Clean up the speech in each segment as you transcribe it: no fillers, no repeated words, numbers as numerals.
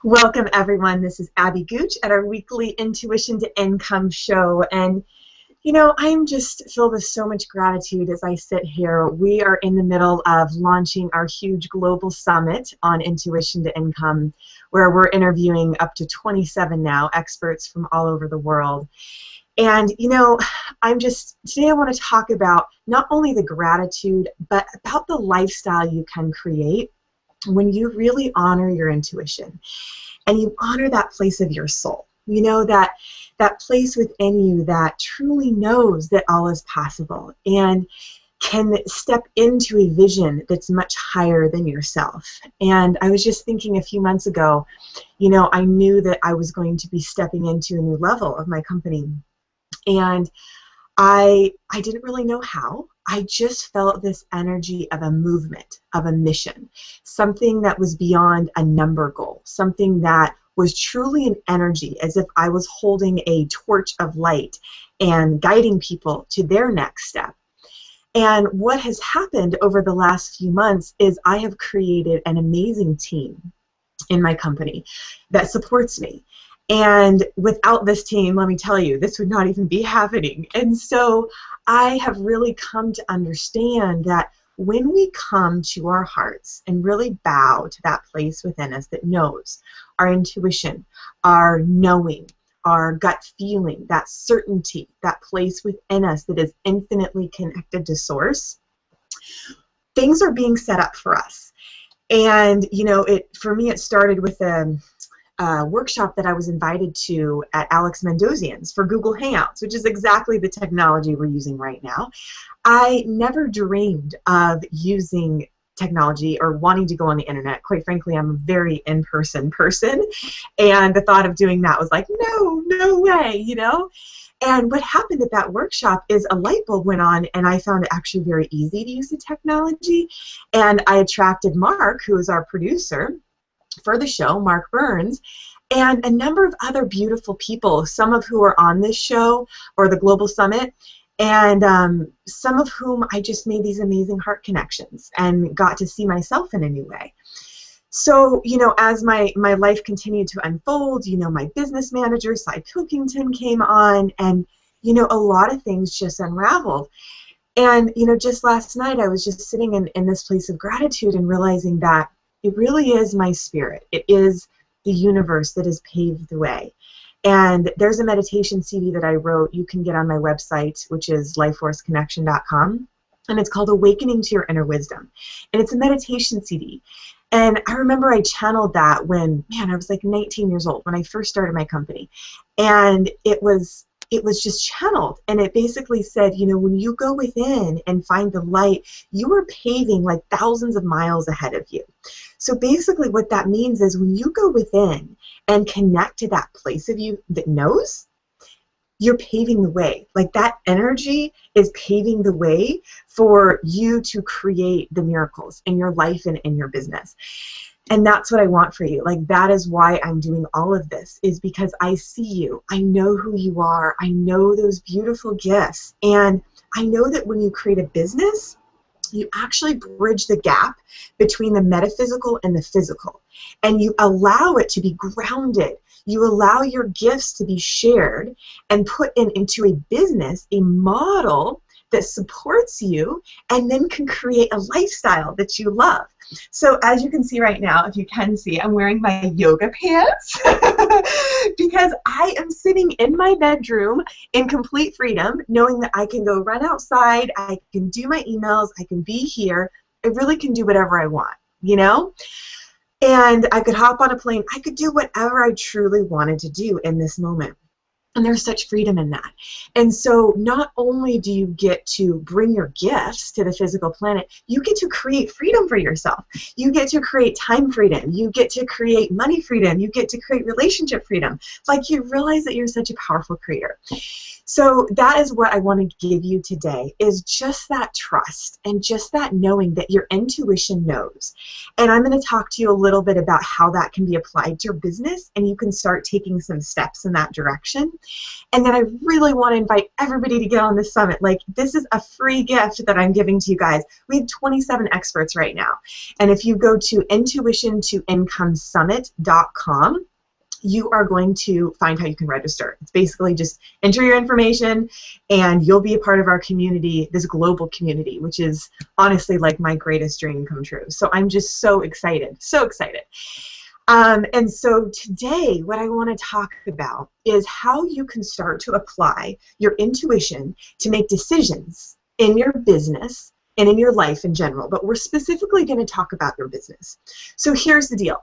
Welcome, everyone. This is Abby Gooch at our weekly Intuition to Income show. And, you know, I'm just filled with so much gratitude as I sit here. We are in the middle of launching our huge global summit on Intuition to Income, where we're interviewing up to 27 now experts from all over the world. And, you know, today I want to talk about not only the gratitude, but about the lifestyle you can create when you really honor your intuition and you honor that place of your soul. You know, that place within you that truly knows that all is possible and can step into a vision that's much higher than yourself. And I was just thinking a few months ago, you know, I knew that I was going to be stepping into a new level of my company. And I didn't really know how. I just felt this energy of a movement, of a mission, something that was beyond a number goal, something that was truly an energy, as if I was holding a torch of light and guiding people to their next step. And what has happened over the last few months is I have created an amazing team in my company that supports me. And without this team, let me tell you, this would not even be happening. And so I have really come to understand that when we come to our hearts and really bow to that place within us that knows, our intuition, our knowing, our gut feeling, that certainty, that place within us that is infinitely connected to Source, things are being set up for us. And, you know, for me, it started with a workshop that I was invited to at Alex Mendozian's for Google Hangouts, which is exactly the technology we're using right now. I never dreamed of using technology or wanting to go on the internet. Quite frankly, I'm a very in-person person, and the thought of doing that was like, no way, you know? And what happened at that workshop is a light bulb went on, and I found it actually very easy to use the technology, and I attracted Mark, who is our producer for the show, Mark Burns, and a number of other beautiful people, some of who are on this show or the Global Summit, and some of whom I just made these amazing heart connections and got to see myself in a new way. So, you know, as my life continued to unfold, you know, my business manager, Cy Pilkington, came on, and, you know, a lot of things just unraveled. And, you know, just last night I was just sitting in this place of gratitude and realizing that it really is my spirit. It is the universe that has paved the way. And there's a meditation CD that I wrote you can get on my website, which is lifeforceconnection.com, and it's called Awakening to Your Inner Wisdom. And it's a meditation CD. And I remember I channeled that when, man, I was like 19 years old when I first started my company. And it was just channeled, and it basically said, you know, when you go within and find the light, you are paving like thousands of miles ahead of you. So basically what that means is when you go within and connect to that place of you that knows, you're paving the way. Like that energy is paving the way for you to create the miracles in your life and in your business. And that's what I want for you. Like, that is why I'm doing all of this, is because I see you. I know who you are. I know those beautiful gifts. And I know that when you create a business, you actually bridge the gap between the metaphysical and the physical. And you allow it to be grounded. You allow your gifts to be shared and put into a business, a model that supports you, and then can create a lifestyle that you love. So as you can see right now, if you can see, I'm wearing my yoga pants because I am sitting in my bedroom in complete freedom, knowing that I can go run outside, I can do my emails, I can be here, I really can do whatever I want, you know? And I could hop on a plane, I could do whatever I truly wanted to do in this moment. And there's such freedom in that. And so not only do you get to bring your gifts to the physical planet, you get to create freedom for yourself. You get to create time freedom. You get to create money freedom. You get to create relationship freedom. Like, you realize that you're such a powerful creator. So that is what I want to give you today, is just that trust and just that knowing that your intuition knows. And I'm going to talk to you a little bit about how that can be applied to your business, and you can start taking some steps in that direction. And then I really want to invite everybody to get on this summit. Like, this is a free gift that I'm giving to you guys. We have 27 experts right now. And if you go to intuitiontoincomesummit.com, you are going to find how you can register. It's basically just enter your information and you'll be a part of our community, this global community, which is honestly like my greatest dream come true. So I'm just so excited, so excited. And so today what I want to talk about is how you can start to apply your intuition to make decisions in your business and in your life in general. But we're specifically going to talk about your business. So here's the deal.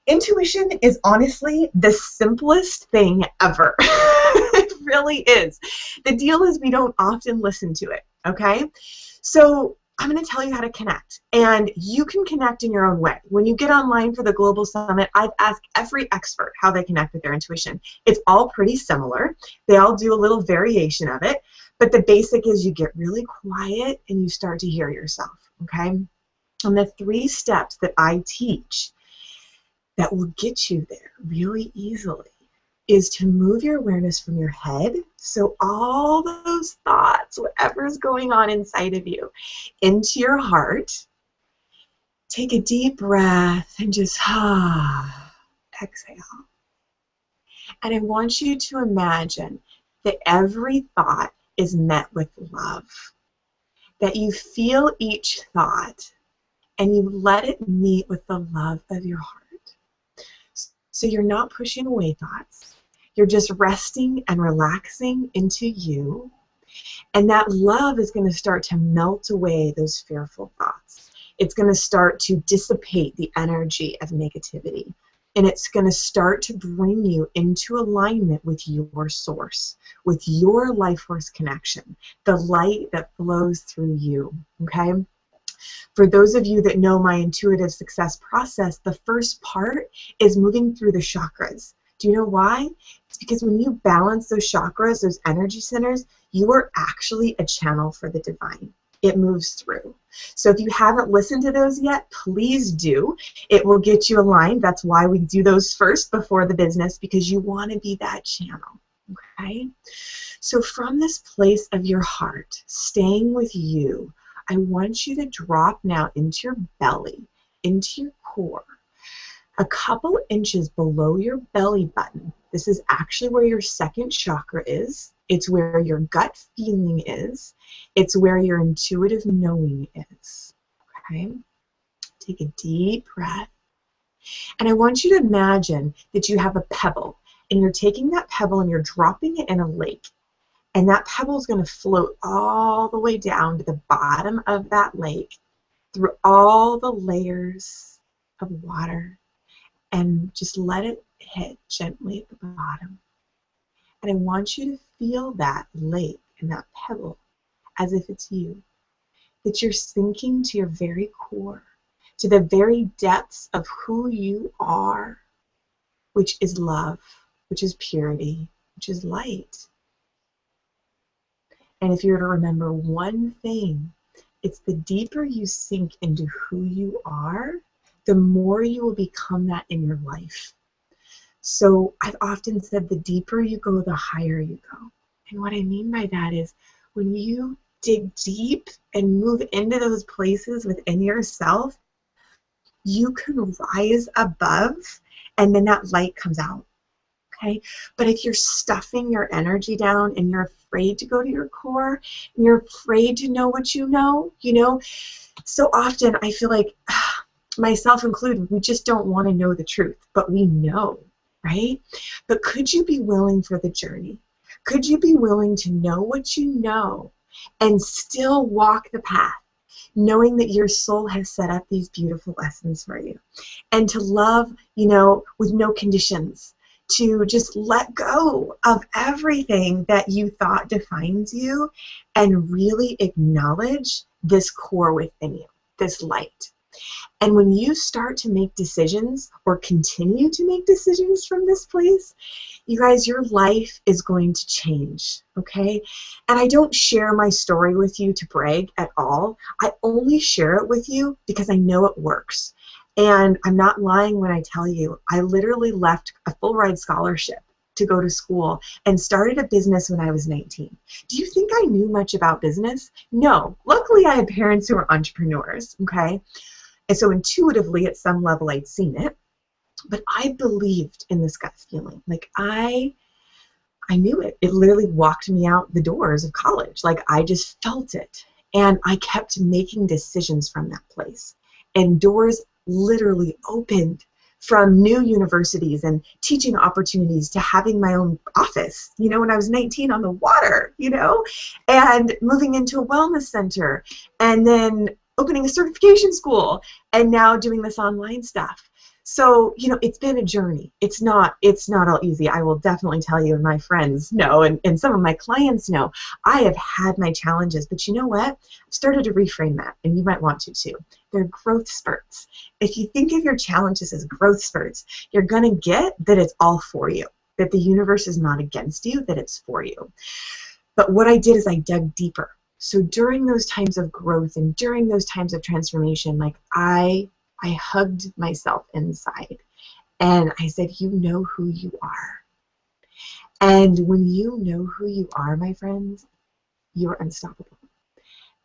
Intuition is honestly the simplest thing ever. It really is. The deal is we don't often listen to it, okay? So I'm going to tell you how to connect, and you can connect in your own way. When you get online for the Global Summit, I've asked every expert how they connect with their intuition. It's all pretty similar. They all do a little variation of it, but the basic is you get really quiet and you start to hear yourself, okay? And the 3 steps that I teach that will get you there really easily is to move your awareness from your head, so all those thoughts, whatever's going on inside of you, into your heart. Take a deep breath and just exhale. And I want you to imagine that every thought is met with love, that you feel each thought and you let it meet with the love of your heart. So you're not pushing away thoughts. You're just resting and relaxing into you. And that love is going to start to melt away those fearful thoughts. It's going to start to dissipate the energy of negativity. And it's going to start to bring you into alignment with your source, with your life force connection, the light that flows through you, okay? For those of you that know my intuitive success process, the first part is moving through the chakras. Do you know why? It's because when you balance those chakras, those energy centers, you are actually a channel for the divine. It moves through. So if you haven't listened to those yet, please do. It will get you aligned. That's why we do those first before the business, because you want to be that channel. Okay? So from this place of your heart, staying with you, I want you to drop now into your belly, into your core, a couple inches below your belly button. This is actually where your second chakra is. It's where your gut feeling is. It's where your intuitive knowing is. Okay? Take a deep breath. And I want you to imagine that you have a pebble, and you're taking that pebble and you're dropping it in a lake. And that pebble is going to float all the way down to the bottom of that lake through all the layers of water, and just let it hit gently at the bottom. And I want you to feel that lake and that pebble as if it's you, that you're sinking to your very core, to the very depths of who you are, which is love, which is purity, which is light. And if you were to remember one thing, it's the deeper you sink into who you are, the more you will become that in your life. So I've often said the deeper you go, the higher you go. And what I mean by that is when you dig deep and move into those places within yourself, you can rise above, and then that light comes out. Okay? But if you're stuffing your energy down and you're afraid to go to your core, and you're afraid to know what you know, so often I feel like, myself included, we just don't want to know the truth, but we know, right? But could you be willing for the journey? Could you be willing to know what you know and still walk the path, knowing that your soul has set up these beautiful lessons for you? And to love, with no conditions, to just let go of everything that you thought defines you and really acknowledge this core within you, this light. And when you start to make decisions or continue to make decisions from this place, you guys, your life is going to change, okay? And I don't share my story with you to brag at all. I only share it with you because I know it works. And I'm not lying when I tell you, I literally left a full ride scholarship to go to school and started a business when I was 19. Do you think I knew much about business? No. Luckily, I had parents who were entrepreneurs, okay? And so intuitively, at some level, I'd seen it. But I believed in this gut feeling. Like, I knew it. It literally walked me out the doors of college. Like, I just felt it. And I kept making decisions from that place. And doors literally opened, from new universities and teaching opportunities to having my own office, you know, when I was 19 on the water, you know, and moving into a wellness center, and then opening a certification school, and now doing this online stuff. So, you know, it's been a journey. It's not all easy. I will definitely tell you, and my friends know, and some of my clients know, I have had my challenges, but you know what? I've started to reframe that, and you might want to too. They're growth spurts. If you think of your challenges as growth spurts, you're going to get that it's all for you, that the universe is not against you, that it's for you. But what I did is I dug deeper. So during those times of growth and during those times of transformation, like I hugged myself inside and I said, you know who you are. And when you know who you are, my friends, you're unstoppable.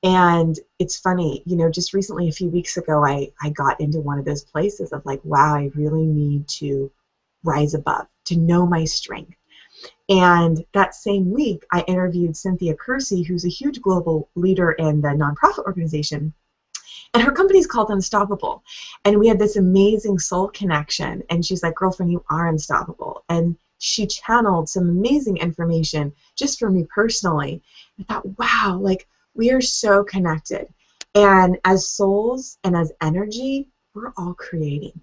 And it's funny, you know, just recently, a few weeks ago, I got into one of those places of like, wow, I really need to rise above, to know my strength. And that same week, I interviewed Cynthia Kersey, who's a huge global leader in the nonprofit organization. And her company's called Unstoppable. And we had this amazing soul connection. And she's like, girlfriend, you are unstoppable. And she channeled some amazing information just for me personally. I thought, wow, like we are so connected. And as souls and as energy, we're all creating.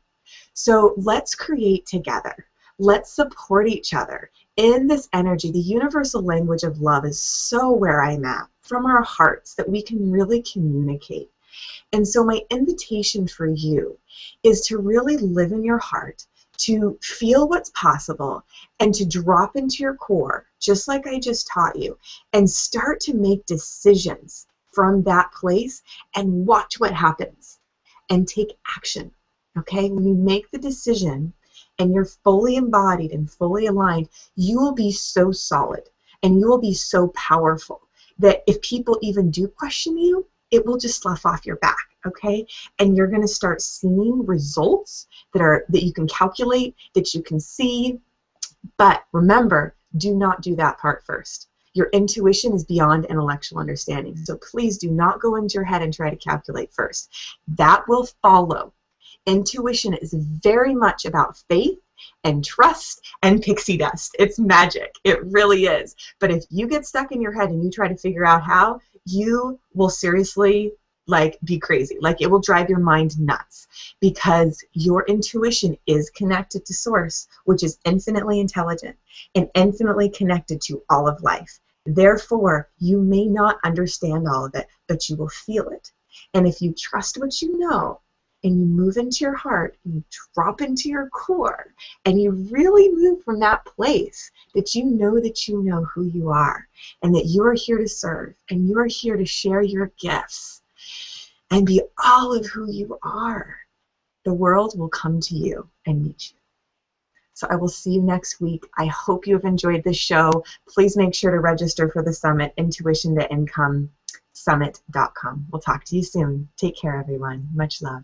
So let's create together. Let's support each other in this energy. The universal language of love is so where I'm at, from our hearts, that we can really communicate. And so my invitation for you is to really live in your heart, to feel what's possible, and to drop into your core, just like I just taught you, and start to make decisions from that place and watch what happens and take action. Okay? When you make the decision and you're fully embodied and fully aligned, you will be so solid and you will be so powerful that if people even do question you, it will just slough off your back, okay? And you're going to start seeing results that you can calculate, that you can see. But remember, do not do that part first. Your intuition is beyond intellectual understanding. So please do not go into your head and try to calculate first. That will follow. Intuition is very much about faith and trust and pixie dust. It's magic. It really is. But if you get stuck in your head and you try to figure out how, you will seriously be crazy. Like, it will drive your mind nuts, because your intuition is connected to source, which is infinitely intelligent and infinitely connected to all of life. Therefore, you may not understand all of it, but you will feel it. And if you trust what you know, and you move into your heart, and you drop into your core, and you really move from that place that you know who you are, and that you are here to serve, and you are here to share your gifts, and be all of who you are, the world will come to you and meet you. So I will see you next week. I hope you have enjoyed this show. Please make sure to register for the summit, Intuition to Income Summit.com. We'll talk to you soon. Take care, everyone. Much love.